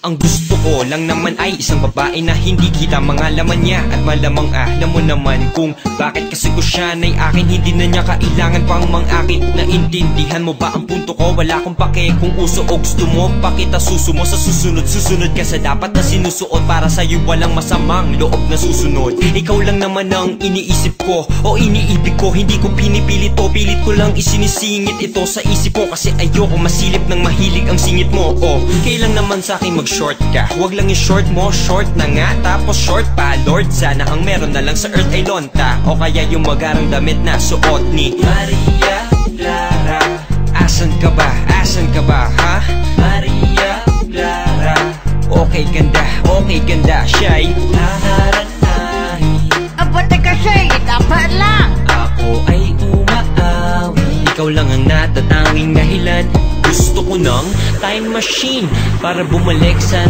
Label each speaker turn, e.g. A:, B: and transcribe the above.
A: Ang gusto ko lang naman ay isang babae na hindi kita mga laman niya. At malamang alam mo naman kung bakit, kasi ko siya na'y akin, hindi na niya kailangan pang mangakit. Naintindihan mo ba ang punto ko? Wala akong pake kung uso o gusto mo pa kita susumo. Sa susunod, susunod ka sa dapat na sinusuot. Para sa'yo walang masamang loob na susunod. Ikaw lang naman ang iniisip ko o iniibig ko. Hindi ko pinipilit to, pilit ko lang isinisingit ito sa isip ko. Kasi ayoko masilip ng mahilig ang singit mo. O kailan naman sa'kin mag-short ka? Huwag lang yung short mo, short na nga, tapos short pa. Lord, sana ang meron na lang sa earth ay lonta, o kaya yung magarang damit na suot ni Maria Clara. Asan ka ba? Asan ka ba, ha? Maria Clara. Okay ganda, siya'y haharanahin.
B: Aba, teka siya, dapat lang.
A: Ako ay umaawi, ikaw lang ang natatanging dahilan. Gusto ko ng time machine para bumalik sa